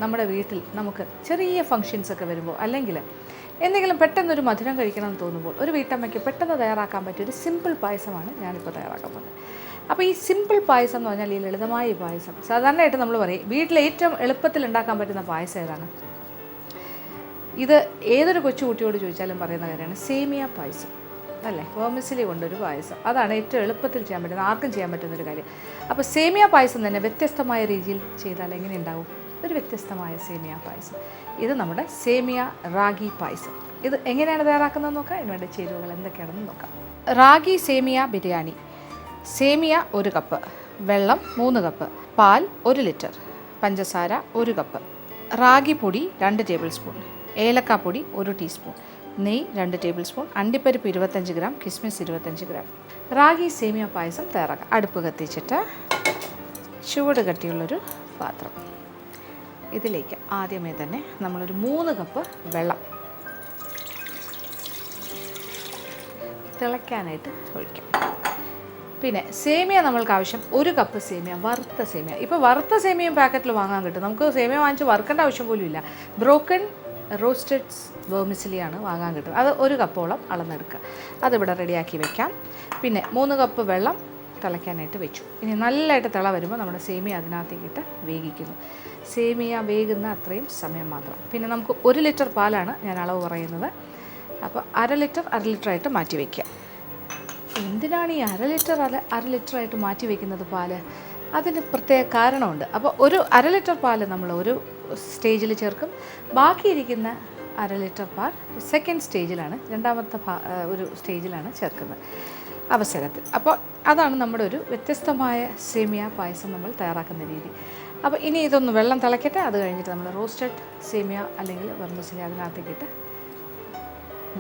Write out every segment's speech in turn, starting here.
നമ്മുടെ വീട്ടിൽ നമുക്ക് ചെറിയ ഫങ്ഷൻസൊക്കെ വരുമ്പോൾ അല്ലെങ്കിൽ എന്തെങ്കിലും പെട്ടെന്നൊരു മധുരം കഴിക്കണമെന്ന് തോന്നുമ്പോൾ ഒരു വീട്ടമ്മയ്ക്ക് പെട്ടെന്ന് തയ്യാറാക്കാൻ പറ്റിയ ഒരു സിമ്പിൾ പായസമാണ് ഞാനിപ്പോൾ തയ്യാറാക്കാൻ പോകുന്നത്. അപ്പോൾ ഈ സിമ്പിൾ പായസം എന്ന് പറഞ്ഞാൽ ഈ ലളിതമായ ഈ പായസം സാധാരണയായിട്ട് നമ്മൾ പറയും വീട്ടിൽ ഏറ്റവും എളുപ്പത്തിൽ ഉണ്ടാക്കാൻ പറ്റുന്ന പായസം ഏതാണ്? ഇത് ഏതൊരു കൊച്ചുകുട്ടിയോട് ചോദിച്ചാലും പറയുന്ന കാര്യമാണ് സേമിയ പായസം അല്ലേ. വേർമിസിലി കൊണ്ടൊരു പായസം, അതാണ് ഏറ്റവും എളുപ്പത്തിൽ ചെയ്യാൻ പറ്റുന്ന, ആർക്കും ചെയ്യാൻ പറ്റുന്നൊരു കാര്യം. അപ്പോൾ സേമിയ പായസം തന്നെ വ്യത്യസ്തമായ രീതിയിൽ ചെയ്താൽ എങ്ങനെ ഉണ്ടാവും? ഒരു വ്യത്യസ്തമായ സേമിയ പായസം. ഇത് നമ്മുടെ സേമിയ റാഗി പായസം. ഇത് എങ്ങനെയാണ് തയ്യാറാക്കുന്നത് നോക്കാം. ഇതിനുവേണ്ട ചേരുവകൾ എന്തൊക്കെയാണെന്ന് നോക്കാം. റാഗി സേമിയ ബിരിയാണി. സേമിയ 1 കപ്പ്, വെള്ളം 3 കപ്പ്, പാൽ 1 ലിറ്റർ, പഞ്ചസാര 1 കപ്പ്, റാഗി പൊടി 2 ടേബിൾ സ്പൂൺ, ഏലക്കാപ്പൊടി 1 ടീസ്പൂൺ, നെയ്യ് 2 ടേബിൾ സ്പൂൺ, അണ്ടിപ്പരിപ്പ് 25 ഗ്രാം, കിസ്മിസ് 25 ഗ്രാം. റാഗി സേമിയ പായസം തയ്യാറാക്കാം. അടുപ്പ് കത്തിച്ചിട്ട് ചൂട് കട്ടിയുള്ളൊരു പാത്രം, ഇതിലേക്ക് ആദ്യമേ തന്നെ നമ്മളൊരു 3 കപ്പ് വെള്ളം തിളയ്ക്കാനായിട്ട് ഒഴിക്കാം. പിന്നെ സേമിയ നമ്മൾക്ക് ആവശ്യം 1 കപ്പ് സേമിയ, വറുത്ത സേമിയ. ഇപ്പോൾ വറുത്ത സേമിയയും പാക്കറ്റിൽ വാങ്ങാൻ കിട്ടും. നമുക്ക് സേമിയ വാങ്ങിച്ച് വറുക്കേണ്ട ആവശ്യം പോലും ഇല്ല. ബ്രോക്കൺ റോസ്റ്റഡ് വേർമിസിലിയാണ് വാങ്ങാൻ കിട്ടും. അത് 1 കപ്പോളം അളന്നെടുക്കുക. അതിവിടെ റെഡിയാക്കി വെക്കാം. പിന്നെ 3 കപ്പ് വെള്ളം തിളയ്ക്കാനായിട്ട് വെച്ചു. ഇനി നല്ലതായിട്ട് തിള വരുമ്പോൾ നമ്മുടെ സേമിയ അതിനകത്തേക്കിട്ട് വേവിക്കുന്നു. സേമിയ വേകുന്ന അത്രയും സമയം മാത്രം. പിന്നെ നമുക്ക് 1 ലിറ്റർ പാലാണ് ഞാൻ അളവ് പറയുന്നത്. അപ്പോൾ 1/2 ലിറ്ററായിട്ട് മാറ്റി വയ്ക്കുക. എന്തിനാണ് ഈ 1/2 ലിറ്ററായിട്ട് മാറ്റി വയ്ക്കുന്നത് പാല്? അതിന് പ്രത്യേക കാരണമുണ്ട്. അപ്പോൾ ഒരു 1/2 ലിറ്റർ പാല് നമ്മൾ ഒരു സ്റ്റേജിൽ ചേർക്കും. ബാക്കിയിരിക്കുന്ന 1/2 ലിറ്റർ പാൽ സെക്കൻഡ് സ്റ്റേജിലാണ്, രണ്ടാമത്തെ ഒരു സ്റ്റേജിലാണ് ചേർക്കുന്നത് അവസരത്തിൽ. അപ്പോൾ അതാണ് നമ്മുടെ ഒരു വ്യത്യസ്തമായ സേമിയ പായസം നമ്മൾ തയ്യാറാക്കുന്ന രീതി. അപ്പോൾ ഇനി ഇതൊന്ന് വെള്ളം തിളയ്ക്കട്ടെ. അത് കഴിഞ്ഞിട്ട് നമ്മൾ റോസ്റ്റഡ് സേമിയ അല്ലെങ്കിൽ വെർമിസിലി അതിനകത്തേക്കിട്ട്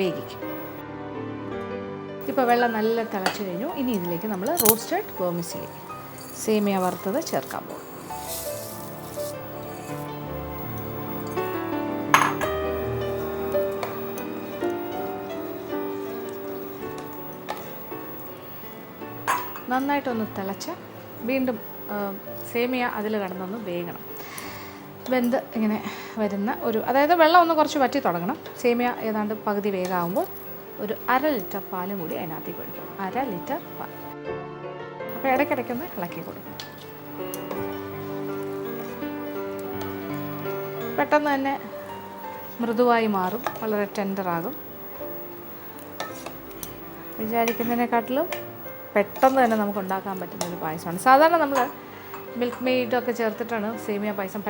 വേവിക്കും. ഇപ്പോൾ വെള്ളം നല്ല തിളച്ച് കഴിഞ്ഞു. ഇനി ഇതിലേക്ക് നമ്മൾ റോസ്റ്റഡ് വെർമിസിലി സേമിയ വറുത്തത് ചേർക്കാൻ പോകും. നന്നായിട്ടൊന്ന് തിളച്ച് വീണ്ടും സേമിയ അതിൽ കിടന്നൊന്ന് വേകണം. വെന്ത് ഇങ്ങനെ വരുന്ന ഒരു, അതായത് വെള്ളം ഒന്ന് കുറച്ച് വറ്റി തുടങ്ങണം. സേമിയ ഏതാണ്ട് പകുതി വേഗമാകുമ്പോൾ ഒരു 1/2 ലിറ്റർ പാലും കൂടി അതിനകത്തേക്ക് ഒഴിക്കും. 1/2 ലിറ്റർ പാൽ. അപ്പോൾ ഇടയ്ക്കിടയ്ക്കൊന്ന് ഇളക്കി കൊടുക്കും. പെട്ടെന്ന് തന്നെ മൃദുവായി മാറും, വളരെ ടെൻഡറാകും. വിചാരിക്കുന്നതിനെക്കാട്ടിലും പെട്ടെന്ന് തന്നെ നമുക്ക് ഉണ്ടാക്കാൻ പറ്റുന്നൊരു പായസമാണ്. സാധാരണ നമ്മൾ മിൽക്ക് മെയ്ഡൊക്കെ ചേർത്തിട്ടാണ് സേമിയ പായസം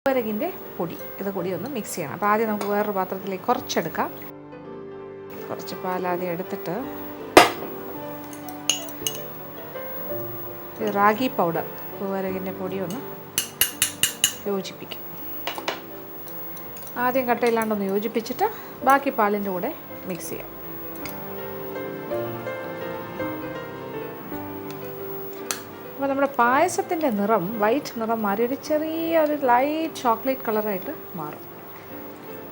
കുരുമുളകിൻ്റെ പൊടി ഇത് കൂടി ഒന്ന് മിക്സ് ചെയ്യണം. അപ്പോൾ ആദ്യം നമുക്ക് വേറൊരു പാത്രത്തിലേക്ക് കുറച്ചെടുക്കാം. കുറച്ച് പാലാദ്യം എടുത്തിട്ട് റാഗി പൗഡർ, കൂവരകിൻ്റെ പൊടി ഒന്ന് യോജിപ്പിക്കും. ആദ്യം കട്ടയില്ലാണ്ടൊന്ന് യോജിപ്പിച്ചിട്ട് ബാക്കി പാലിൻ്റെ കൂടെ മിക്സ് ചെയ്യാം. അപ്പോൾ നമ്മുടെ പായസത്തിൻ്റെ നിറം വൈറ്റ് നിറം മാറി ഒരു ചെറിയൊരു ലൈറ്റ് ചോക്ലേറ്റ് കളറായിട്ട് മാറും.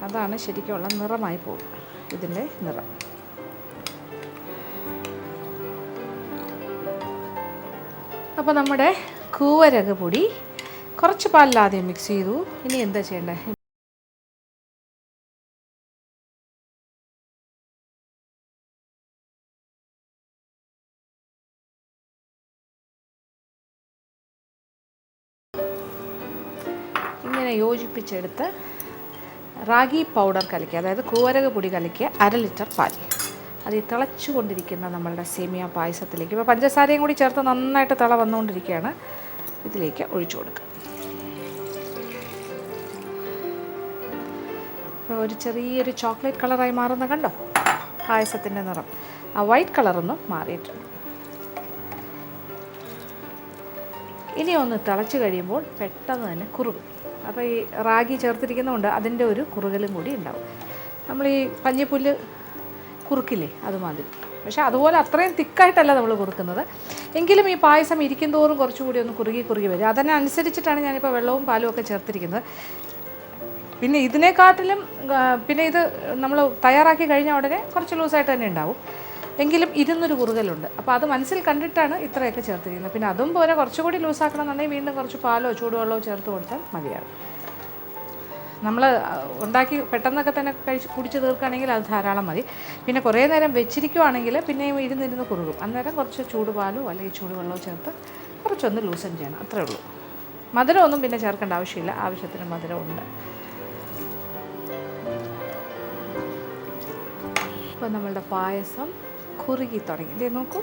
അതാണ് ശരിക്കുള്ള നിറമായി പോകും ഇതിൻ്റെ നിറം. അപ്പോൾ നമ്മുടെ കൂവരക പൊടി കുറച്ച് പാലിലാദ്യം മിക്സ് ചെയ്തു. ഇനി എന്താ ചെയ്യേണ്ടത്? ഇങ്ങനെ യോജിപ്പിച്ചെടുത്ത് റാഗി പൗഡർ കലക്കി, അതായത് കൂവരക പൊടി കലക്കിയ 1/2 ലിറ്റർ പാൽ അത് തിളച്ചു കൊണ്ടിരിക്കുന്ന നമ്മളുടെ സേമിയ പായസത്തിലേക്ക്, ഇപ്പോൾ പഞ്ചസാരയും കൂടി ചേർത്ത് നന്നായിട്ട് തിള വന്നുകൊണ്ടിരിക്കുകയാണ്, ഇതിലേക്ക് ഒഴിച്ചു കൊടുക്കുക. ഇപ്പോൾ ഒരു ചെറിയൊരു ചോക്ലേറ്റ് കളറായി മാറുന്ന കണ്ടോ പായസത്തിൻ്റെ നിറം? ആ വൈറ്റ് കളറൊന്നും മാറിയിട്ടുണ്ട്. ഇനി ഒന്ന് തിളച്ച് കഴിയുമ്പോൾ പെട്ടെന്ന് തന്നെ കുറുകും. അപ്പോൾ ഈ റാഗി ചേർത്തിരിക്കുന്നതുകൊണ്ട് അതിൻ്റെ ഒരു കുറുകലും കൂടി ഉണ്ടാവും. നമ്മൾ ഈ പഞ്ഞിപ്പുല്ല് കുറുക്കില്ലേ അതുമാതിരി, പക്ഷേ അതുപോലെ അത്രയും തിക്കായിട്ടല്ല നമ്മൾ കുറുക്കുന്നത്. എങ്കിലും ഈ പായസം ഇരിക്കും തോറും കുറച്ചുകൂടി ഒന്ന് കുറുകി വരും. അതിനനുസരിച്ചിട്ടാണ് ഞാനിപ്പോൾ വെള്ളവും പാലും ഒക്കെ ചേർത്തിരിക്കുന്നത്. പിന്നെ ഇതിനെക്കാട്ടിലും പിന്നെ ഇത് നമ്മൾ തയ്യാറാക്കി കഴിഞ്ഞ ഉടനെ കുറച്ച് ലൂസായിട്ട് തന്നെ ഉണ്ടാവും. എങ്കിലും ഇരുന്നൊരു കുറുകലുണ്ട്. അപ്പോൾ അത് മനസ്സിൽ കണ്ടിട്ടാണ് ഇത്രയൊക്കെ ചേർത്തിരിക്കുന്നത്. പിന്നെ അതും പോലെ കുറച്ചുകൂടി ലൂസാക്കണം എന്നുണ്ടെങ്കിൽ വീണ്ടും കുറച്ച് പാലോ ചൂടുവെള്ളമോ ചേർത്ത് കൊടുത്താൽ മതിയാകും. നമ്മൾ ഉണ്ടാക്കി പെട്ടെന്നൊക്കെ തന്നെ കുടിച്ച് തീർക്കുകയാണെങ്കിൽ അത് ധാരാളം മതി. പിന്നെ കുറേ നേരം വെച്ചിരിക്കുവാണെങ്കിൽ പിന്നെയും ഇരുന്നിരുന്ന് കുറുകും. അന്നേരം കുറച്ച് ചൂടുപാലോ അല്ലെങ്കിൽ ചൂടുവെള്ളമോ ചേർത്ത് കുറച്ചൊന്ന് ലൂസൻ ചെയ്യണം, അത്രേ ഉള്ളൂ. മധുരമൊന്നും പിന്നെ ചേർക്കേണ്ട ആവശ്യമില്ല, ആവശ്യത്തിന് മധുരമുണ്ട്. ഇപ്പോൾ നമ്മളുടെ പായസം കുറുകി തുടങ്ങി. ഇതേ നോക്കൂ,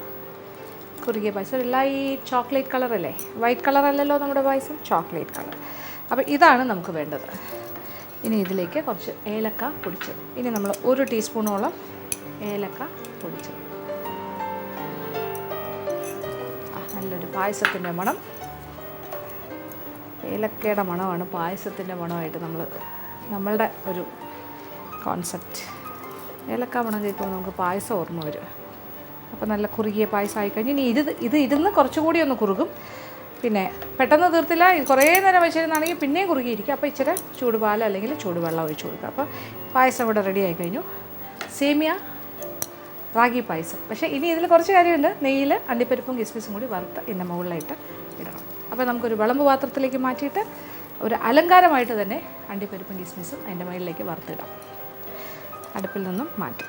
കുറുകിയ പായസം. ഒരു ലൈറ്റ് ചോക്ലേറ്റ് കളറല്ലേ, വൈറ്റ് കളറല്ലല്ലോ നമ്മുടെ പായസം, ചോക്ലേറ്റ് കളർ. അപ്പോൾ ഇതാണ് നമുക്ക് വേണ്ടത്. ഇനി ഇതിലേക്ക് കുറച്ച് ഏലക്ക പൊടിച്ചത്. ഇനി നമ്മൾ 1 ടീസ്പൂണോളം ഏലക്ക പൊടിച്ചത്. നല്ലൊരു പായസത്തിൻ്റെ മണം, ഏലക്കയുടെ മണമാണ് പായസത്തിൻ്റെ മണമായിട്ട് നമ്മളുടെ ഒരു കോൺസെപ്റ്റ്. ഏലക്ക മണം കേൾക്കുമ്പോൾ നമുക്ക് പായസം ഓർമ്മ വരും. അപ്പോൾ നല്ല കുറുകിയ പായസം ആയിക്കഴിഞ്ഞ് ഇനി ഇത് ഇരുന്ന് കുറച്ചുകൂടി ഒന്ന് കുറുകും. പിന്നെ പെട്ടെന്ന് തീർത്തില്ല, കുറേ നേരം വെച്ചിരുന്നാണെങ്കിൽ പിന്നെയും കുറുകിയിരിക്കും. അപ്പോൾ ഇച്ചിരി ചൂടുപാൽ അല്ലെങ്കിൽ ചൂടുവെള്ളം ഒഴിച്ച് കൊടുക്കുക. അപ്പോൾ പായസം ഇവിടെ റെഡി ആയി കഴിഞ്ഞു. സേമിയ റാഗി പായസം. പക്ഷേ ഇനി ഇതിൽ കുറച്ച് കാര്യമുണ്ട്. നെയ്യിൽ അണ്ടിപ്പരിപ്പും കിസ്മിസും കൂടി വറുത്ത് ഇതിൻ്റെ മുകളിലായിട്ട് ഇടണം. അപ്പോൾ നമുക്കൊരു വിളമ്പ് പാത്രത്തിലേക്ക് മാറ്റിയിട്ട് ഒരു അലങ്കാരമായിട്ട് തന്നെ അണ്ടിപ്പരിപ്പും കിസ്മിസും അതിൻ്റെ മുകളിലേക്ക് വറുത്തിടാം. അടുപ്പിൽ നിന്നും മാറ്റും.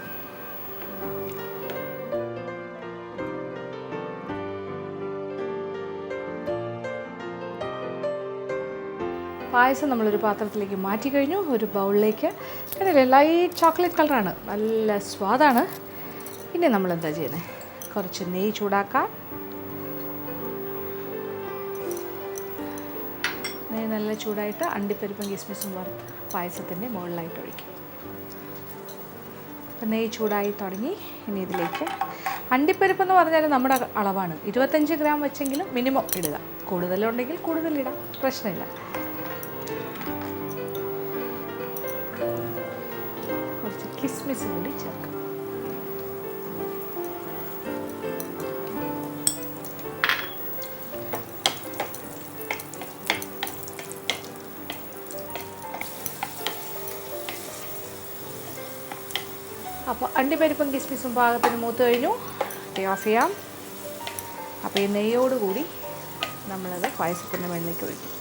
പായസം നമ്മളൊരു പാത്രത്തിലേക്ക് മാറ്റി കഴിഞ്ഞു. ഒരു ബൗളിലേക്ക് കണ്ടില്ലേ, ലൈറ്റ് ചോക്ലേറ്റ് കളറാണ്, നല്ല സ്വാദാണ്. ഇനി നമ്മളെന്താ ചെയ്യുന്നത്? കുറച്ച് നെയ്യ് ചൂടാക്കാം. നെയ്യ് നല്ല ചൂടായിട്ട് അണ്ടിപ്പരിപ്പും കിസ്മിസും വറുത്ത് പായസത്തിൻ്റെ മുകളിലായിട്ട് ഒഴിക്കും. അപ്പം നെയ്യ് ചൂടായി തുടങ്ങി. ഇനി ഇതിലേക്ക് അണ്ടിപ്പരിപ്പെന്ന് പറഞ്ഞാൽ നമ്മുടെ അളവാണ്. 25 ഗ്രാം വെച്ചെങ്കിലും മിനിമം ഇടുക. കൂടുതലുണ്ടെങ്കിൽ കൂടുതലിടാം, പ്രശ്നമില്ല. കുറച്ച് കിസ്മിസ് കൂടി ചേർക്കാം. അപ്പോൾ അണ്ടിപ്പരിപ്പും കിസ്മിസും പാകത്തിന് മൂത്ത് കഴിഞ്ഞു. തീ ഓഫ് ചെയ്യാം. അപ്പോൾ ഈ നെയ്യോടുകൂടി നമ്മളത് പായസത്തിൻ്റെ മുകളിലേക്ക് ഒഴിക്കും.